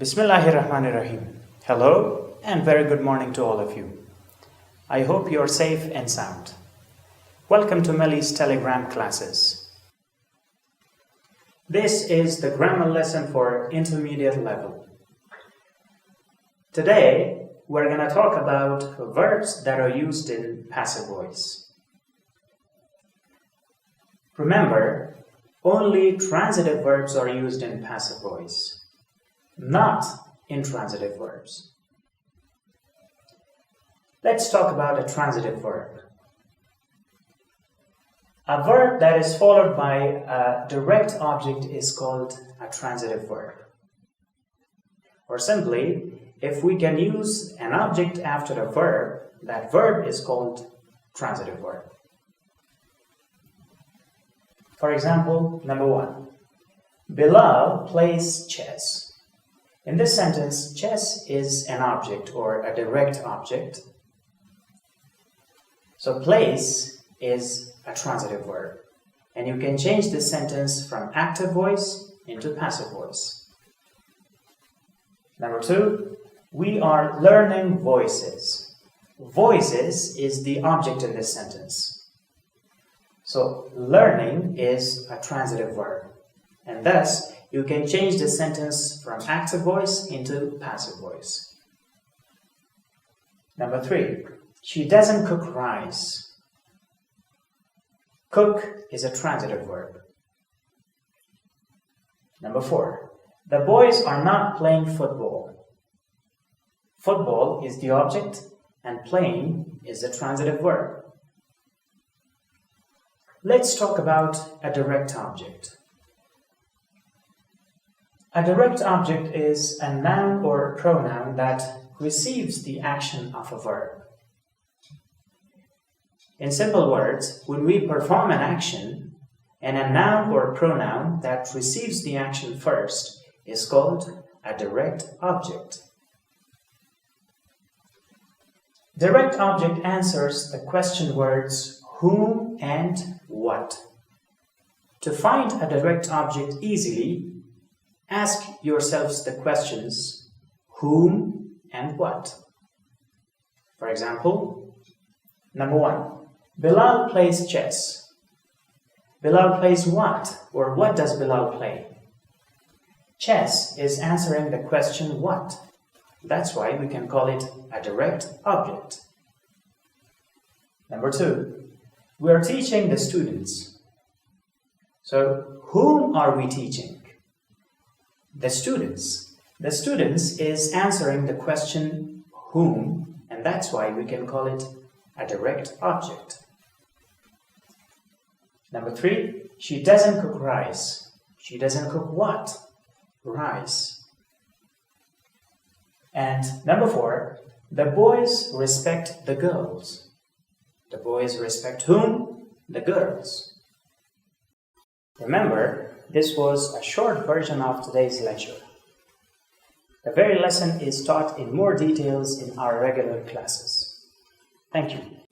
Bismillahirrahmanirrahim. Hello and very good morning to all of you. I hope you're safe and sound. Welcome to Melly's Telegram classes. This is the grammar lesson for intermediate level. Today, we're going to talk about verbs that are used in passive voice. Remember, only transitive verbs are used in passive voice, not intransitive verbs. Let's talk about a transitive verb. A verb that is followed by a direct object is called a transitive verb. Or simply, if we can use an object after a verb, that verb is called transitive verb. For example, number 1. Bilal plays chess. In this sentence, chess is an object or a direct object. So plays is a transitive verb. And you can change this sentence from active voice into passive voice. Number 2, we are learning voices. Voices is the object in this sentence. So learning is a transitive verb. And thus, you can change the sentence from active voice into passive voice. Number 3, she doesn't cook rice. Cook is a transitive verb. Number 4, the boys are not playing football. Football is the object and playing is a transitive verb. Let's talk about a direct object. A direct object is a noun or pronoun that receives the action of a verb. In simple words, when we perform an action, and a noun or pronoun that receives the action first is called a direct object. Direct object answers the question words whom and what. To find a direct object easily, ask yourselves the questions whom and what. For example, number 1, Bilal plays chess. Bilal plays what, or what does Bilal play? Chess is answering the question what. That's why we can call it a direct object. Number 2, we are teaching the students. So, whom are we teaching? The students. The students is answering the question whom, and that's why we can call it a direct object. Number 3, she doesn't cook rice. She doesn't cook what? Rice. And number 4, the boys respect the girls. The boys respect whom? The girls. Remember, this was a short version of today's lecture. The very lesson is taught in more details in our regular classes. Thank you.